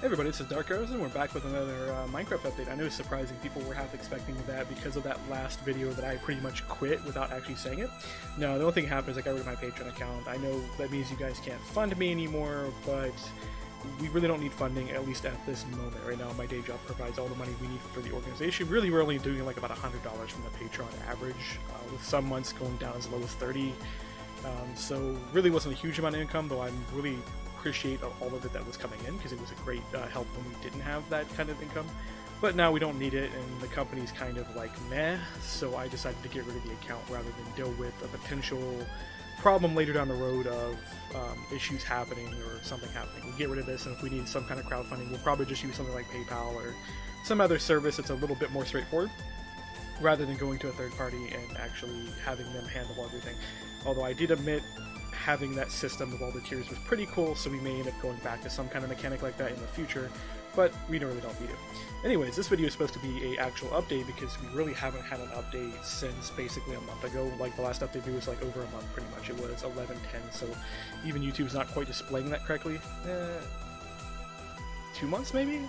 Hey everybody, this is Dark Arrows, and we're back with another Minecraft update. I know it's surprising, people were half expecting that because of that last video that I pretty much quit without actually saying it. No, the only thing happened is I got rid of my Patreon account. I know that means you guys can't fund me anymore, but we really don't need funding, at least at this moment. Right now, my day job provides all the money we need for the organization. Really, we're only doing like about $100 from the Patreon average, with some months going down as low as 30. So really wasn't a huge amount of income, though I'm really appreciate all of it that was coming in because it was a great help when we didn't have that kind of income. But now we don't need it, and the company's kind of like meh, so I decided to get rid of the account rather than deal with a potential problem later down the road of issues happening or something happening. We get rid of this, and if we need some kind of crowdfunding, we'll probably just use something like PayPal or some other service that's a little bit more straightforward, rather than going to a third party and actually having them handle everything. Although I did admit having that system of all the tiers was pretty cool, so we may end up going back to some kind of mechanic like that in the future, but we really don't need it. Anyways, this video is supposed to be an actual update because we really haven't had an update since basically a month ago. Like the last update was like over a month pretty much. It was 11:10, so even YouTube's not quite displaying that correctly. 2 months maybe?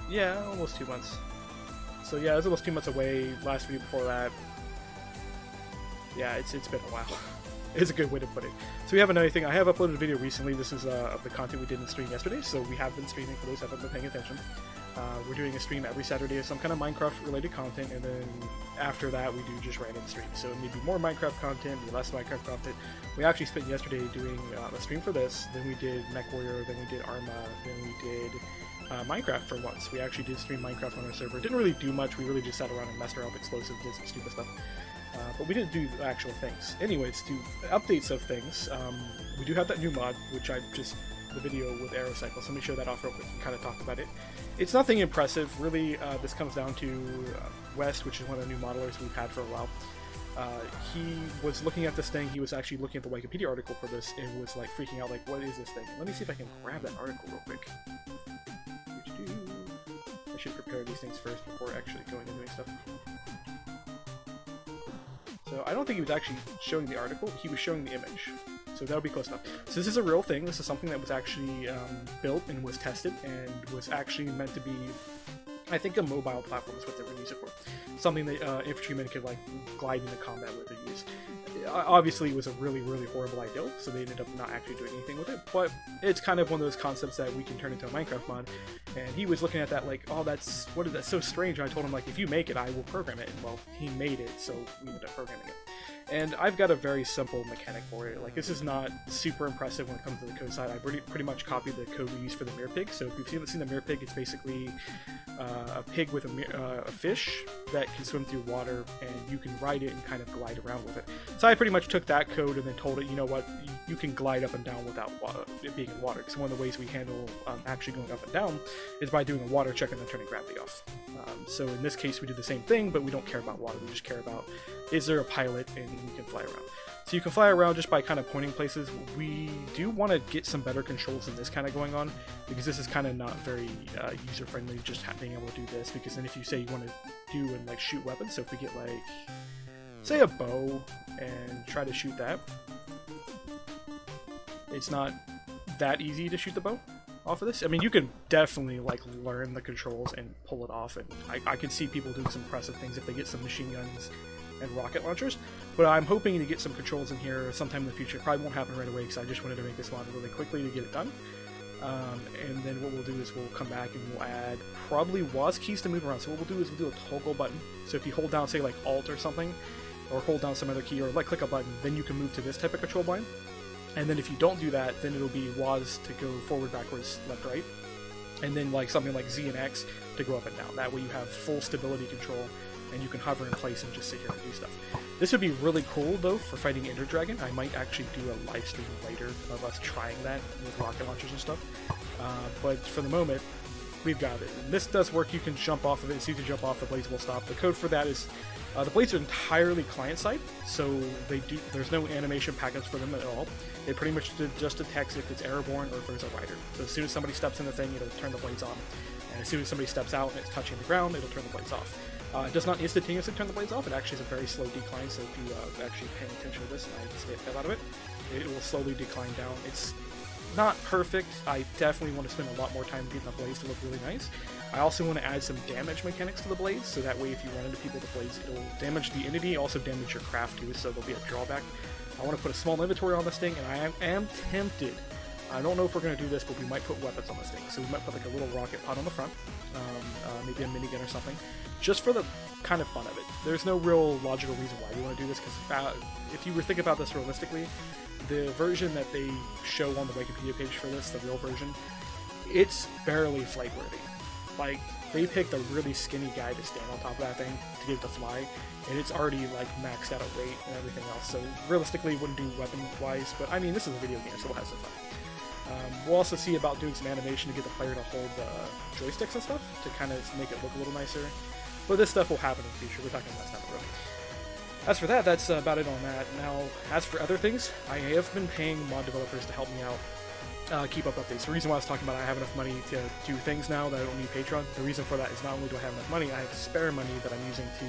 Yeah, almost 2 months. So yeah, it was almost 2 months away. Last video before that. Yeah, it's been a while. It's a good way to put it. So we have another thing. I have uploaded a video recently. This is of the content we did in stream yesterday, so we have been streaming for those who haven't been paying attention. We're doing a stream every Saturday of some kind of Minecraft-related content, and then after that we do just random streams. So maybe more Minecraft content, maybe less Minecraft content. We actually spent yesterday doing a stream for this, then we did MechWarrior, then we did Arma, then we did Minecraft for once. We actually did stream Minecraft on our server. Didn't really do much, we really just sat around and messed around with explosives, did some stupid stuff. But we didn't do actual things. Anyways, to updates of things, we do have that new mod, which I just, the video with Arrow Cycle, so let me show that off real quick and kind of talk about it. It's nothing impressive, really. This comes down to West, which is one of the new modelers we've had for a while. He was looking at this thing, he was actually looking at the Wikipedia article for this, and was like freaking out, like, what is this thing? Let me see if I can grab that article real quick. I should prepare these things first before actually going and doing stuff. So I don't think he was actually showing the article, he was showing the image. So that would be close enough. So this is a real thing, this is something that was actually built and was tested and was actually meant to be, I think, a mobile platform is what they would use it for. Something that infantrymen could like glide into combat with or use. Obviously it was a really, really horrible idea, so they ended up not actually doing anything with it, but it's kind of one of those concepts that we can turn into a Minecraft mod, and he was looking at that like, oh, that's so strange, and I told him, like, if you make it, I will program it, and well, he made it, so we ended up programming it. And I've got a very simple mechanic for it. Like, this is not super impressive when it comes to the code side. I pretty much copied the code we use for the mirror pig. So if you've seen the mirror pig, it's basically a pig with a fish that can swim through water, and you can ride it and kind of glide around with it. So I pretty much took that code and then told it, you know what, you can glide up and down without it being in water. Because one of the ways we handle actually going up and down is by doing a water check and then turning gravity off. So in this case, we do the same thing, but we don't care about water. We just care about, is there a pilot and we can fly around. So you can fly around just by kind of pointing places. We do want to get some better controls than this kind of going on, because this is kind of not very user-friendly, just being able to do this, because then if you say you want to do and like shoot weapons, so if we get like, say a bow and try to shoot that, it's not that easy to shoot the bow off of this. I mean, you can definitely like learn the controls and pull it off, and I can see people doing some impressive things if they get some machine guns and rocket launchers, but I'm hoping to get some controls in here sometime in the future. It probably won't happen right away because I just wanted to make this mod really quickly to get it done. And then what we'll do is we'll come back and we'll add probably WASD keys to move around. So what we'll do is we'll do a toggle button. So if you hold down, say like Alt or something, or hold down some other key, or like click a button, then you can move to this type of control line. And then if you don't do that, then it'll be WASD to go forward, backwards, left, right. And then like something like Z and X to go up and down. That way you have full stability control, and you can hover in place and just sit here and do stuff. This would be really cool, though, for fighting Ender Dragon. I might actually do a live stream later of us trying that with rocket launchers and stuff. But for the moment, we've got it. And this does work. You can jump off of it. As soon as you jump off, the blades will stop. The code for that is, the blades are entirely client-side, so there's no animation package for them at all. They pretty much just detects if it's airborne or if there's a rider. So as soon as somebody steps in the thing, it'll turn the blades on. And as soon as somebody steps out and it's touching the ground, it'll turn the blades off. It does not instantaneously turn the blades off. It actually is a very slow decline, so if you actually pay attention to this, and I stay a hell out of it, it will slowly decline down. It's not perfect. I definitely want to spend a lot more time getting the blades to look really nice. I also want to add some damage mechanics to the blades, so that way if you run into people with the blades, it'll damage the entity, also damage your craft too, so there'll be a drawback. I want to put a small inventory on this thing, and I am tempted. I don't know if we're going to do this, but we might put weapons on this thing. So we might put like a little rocket pod on the front, maybe a minigun or something, just for the kind of fun of it. There's no real logical reason why you want to do this, because if you were thinking about this realistically, the version that they show on the Wikipedia page for this, the real version, it's barely flight worthy. Like, they picked a really skinny guy to stand on top of that thing to get it to fly, and it's already like maxed out at weight and everything else, so realistically it wouldn't do weapon-wise, but I mean, this is a video game, so we'll have some fun. We'll also see about doing some animation to get the player to hold the joysticks and stuff, to kind of make it look a little nicer, but this stuff will happen in the future. We're talking about stuff already. As for that, that's about it on that. Now, as for other things, I have been paying mod developers to help me out, keep up updates. The reason why I was talking about I have enough money to do things now that I don't need Patreon, the reason for that is not only do I have enough money, I have spare money that I'm using to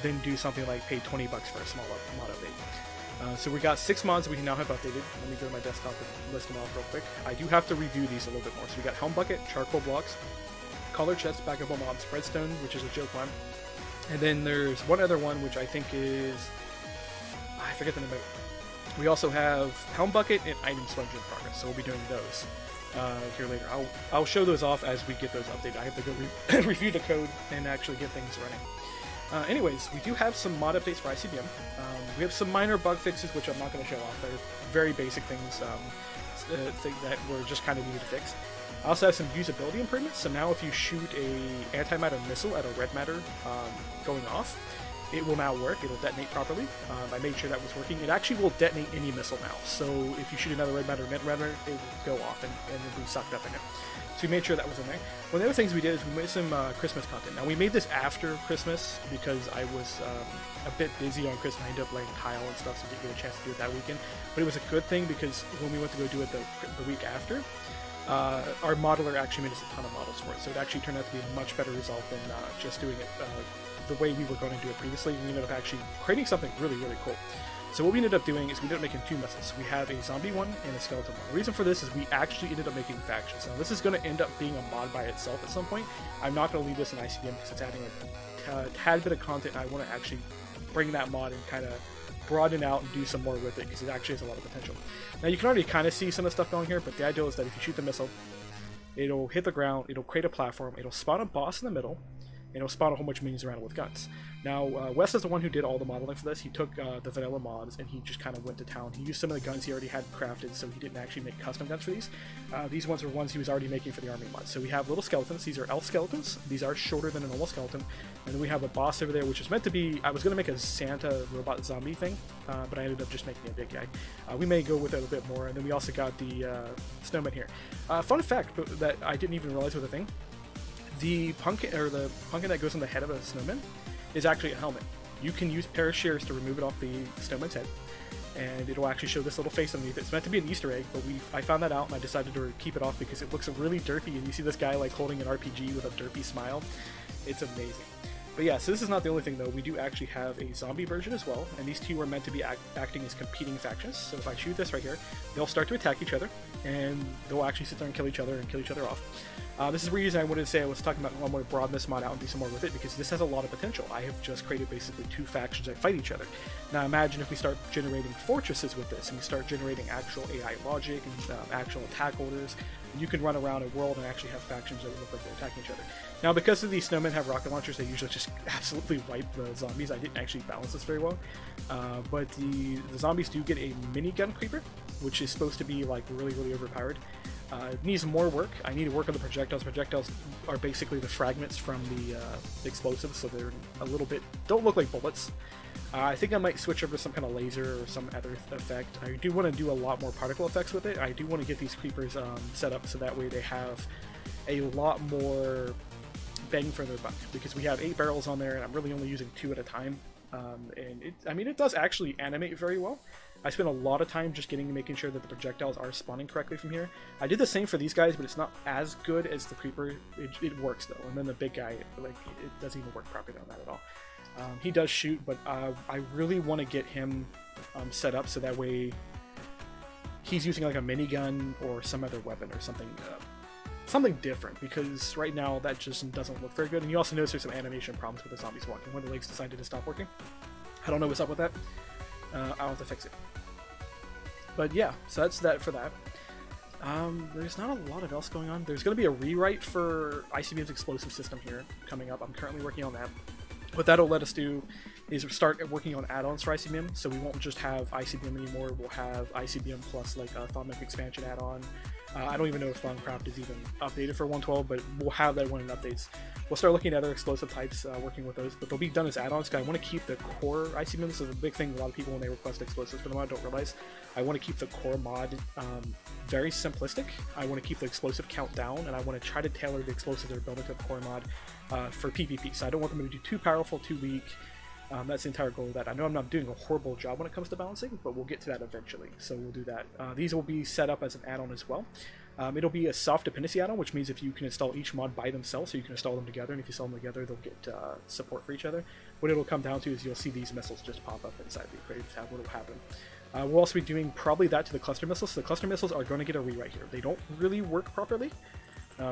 then do something like pay $20 for a small mod update. So we got 6 mods we can now have updated. Let me go to my desktop and list them off real quick. I do have to review these a little bit more. So we got Helm Bucket, Charcoal Blocks, Collar Chest, Backable Mob, Spreadstone, which is a joke one. And then there's one other one which I think is... I forget the name of it. We also have Helm Bucket and Item Sponge in progress, so we'll be doing those here later. I'll show those off as we get those updated. I have to go review the code and actually get things running. Anyways, we do have some mod updates for ICBM. We have some minor bug fixes, which I'm not going to show off. They're very basic things that were just kind of needed to fix. I also have some usability improvements. So now if you shoot a antimatter missile at a red matter going off, it will now work. It'll detonate properly. I made sure that was working. It actually will detonate any missile now. So if you shoot another red matter, it will go off and it'll be sucked up in it. So we made sure that was in there. One of the other things we did is we made some Christmas content. Now we made this after Christmas because I was a bit busy on Christmas. I ended up laying tile and stuff, so I didn't get a chance to do it that weekend. But it was a good thing because when we went to go do it the week after, our modeler actually made us a ton of models for it. So it actually turned out to be a much better result than just doing it the way we were going to do it previously. We ended up actually creating something really, really cool. So what we ended up doing is we ended up making 2 missiles. We have a zombie one and a skeleton one. The reason for this is we actually ended up making factions. Now this is going to end up being a mod by itself at some point. I'm not going to leave this in ICBM because it's adding a tad bit of content. I want to actually bring that mod and kind of broaden out and do some more with it because it actually has a lot of potential. Now you can already kind of see some of the stuff going here, but the idea is that if you shoot the missile, it'll hit the ground, it'll create a platform, it'll spawn a boss in the middle, and it'll spawn a whole bunch of minions around it with guns. Now, Wes is the one who did all the modeling for this. He took the vanilla mods and he just kind of went to town. He used some of the guns he already had crafted, so he didn't actually make custom guns for these. These ones were ones he was already making for the army mods. So we have little skeletons. These are elf skeletons. These are shorter than a normal skeleton. And then we have a boss over there, which is meant to be... I was going to make a Santa robot zombie thing, but I ended up just making a big guy. We may go with it a bit more. And then we also got the snowman here. Fun fact that I didn't even realize was a thing. The pumpkin that goes on the head of a snowman is actually a helmet. You can use a pair of shears to remove it off the snowman's head, and it'll actually show this little face underneath it. It's meant to be an Easter egg, but I found that out and I decided to keep it off because it looks really derpy, and you see this guy like holding an RPG with a derpy smile. It's amazing. But yeah, so this is not the only thing though. We do actually have a zombie version as well, and these two are meant to be acting as competing factions. So if I shoot this right here, they'll start to attack each other, and they'll actually sit there and kill each other off. This is the reason I wanted to say I was talking about I want to broaden this mod out and do some more with it, because this has a lot of potential. I have just created basically 2 factions that fight each other. Now imagine if we start generating fortresses with this, and we start generating actual AI logic and actual attack orders. You can run around a world and actually have factions that look like they're attacking each other. Now, because of these snowmen have rocket launchers, they usually just absolutely wipe the zombies. I didn't actually balance this very well. But the zombies do get a minigun creeper, which is supposed to be like really, really overpowered. It needs more work. I need to work on the projectiles. Projectiles are basically the fragments from the explosives, so they're a little bit... don't look like bullets. I think I might switch over to some kind of laser or some other effect. I do want to do a lot more particle effects with it. I do want to get these creepers set up so that way they have a lot more bang for their buck, because we have 8 barrels on there and I'm really only using 2 at a time. And it does actually animate very well. I spent a lot of time just making sure that the projectiles are spawning correctly from here. I did the same for these guys, but it's not as good as the creeper. It works though, and then the big guy, it doesn't even work properly on that at all. He does shoot, but I really want to get him set up so that way he's using like a minigun or some other weapon or something. Something different, because right now that just doesn't look very good. And you also notice there's some animation problems with the zombies walking when the legs decided to stop working. I don't know what's up with that. I'll have to fix it. But yeah, so that's that for that. There's not a lot of else going on. There's going to be a rewrite for ICBM's explosive system here coming up. I'm currently working on that. What that'll let us do is start working on add-ons for ICBM, so we won't just have ICBM anymore. We'll have ICBM plus like a Atomic Expansion add-on. I don't even know if Thaumcraft is even updated for 112, but we'll have that one in updates. We'll start looking at other explosive types, working with those, but they'll be done as add-ons, because I want to keep the core ICBM. This is a big thing a lot of people when they request explosives for the mod don't realize. I want to keep the core mod very simplistic. I want to keep the explosive count down, and I want to try to tailor the explosives that are built into the core mod for PvP. So I don't want them to be too powerful, too weak. That's the entire goal of that. I know I'm not doing a horrible job when it comes to balancing, but we'll get to that eventually, so we'll do that. These will be set up as an add-on as well. It'll be a soft dependency add-on, which means if you can install each mod by themselves, so you can install them together, and if you install them together, they'll get support for each other. What it'll come down to is you'll see these missiles just pop up inside the creative tab. What will happen? We'll also be doing probably that to the cluster missiles. So the cluster missiles are going to get a rewrite here. They don't really work properly.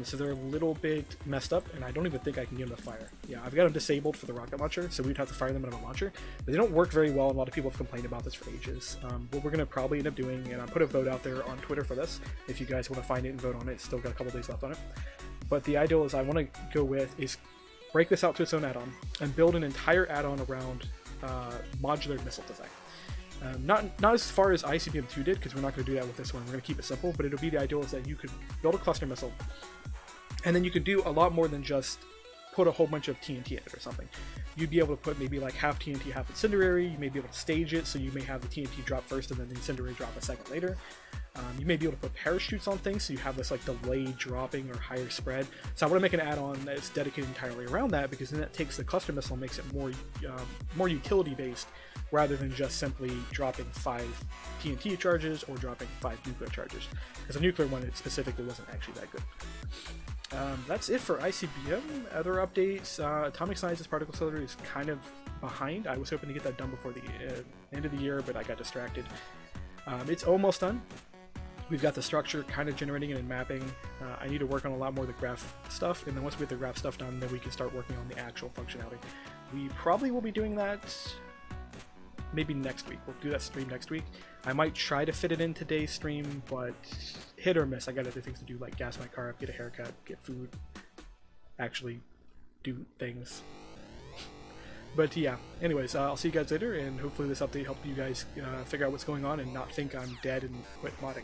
So they're a little bit messed up, and I don't even think I can get them to fire. Yeah, I've got them disabled for the rocket launcher, so we'd have to fire them out of a launcher. But they don't work very well, and a lot of people have complained about this for ages. What we're going to probably end up doing, and I'll put a vote out there on Twitter for this, if you guys want to find it and vote on it. It's still got a couple days left on it. But the ideal is I want to go with is break this out to its own add-on, and build an entire add-on around modular missile design. Not as far as ICBM 2 did, because we're not going to do that with this one. We're going to keep it simple, but it'll be the ideal is that you could build a cluster missile, and then you could do a lot more than just put a whole bunch of TNT in it or something. You'd be able to put maybe like half TNT, half incendiary. You may be able to stage it, so you may have the TNT drop first and then the incendiary drop a second later. You may be able to put parachutes on things, so you have this like delayed dropping or higher spread. So I want to make an add-on that's dedicated entirely around that, because then that takes the cluster missile and makes it more utility based, rather than just simply dropping 5 TNT charges or dropping 5 nuclear charges. Because the nuclear one specifically wasn't actually that good. That's it for ICBM. Other updates, Atomic Sciences Particle Accelerator is kind of behind. I was hoping to get that done before the end of the year, but I got distracted. It's almost done. We've got the structure kind of generating it and mapping. I need to work on a lot more of the graph stuff, and then once we get the graph stuff done, then we can start working on the actual functionality. We probably will be doing that maybe next week. We'll do that stream next week. I might try to fit it in today's stream, but hit or miss. I got other things to do, like gas my car up, get a haircut, get food, actually do things. But yeah, anyways, I'll see you guys later, and hopefully this update helped you guys figure out what's going on and not think I'm dead and quit modding.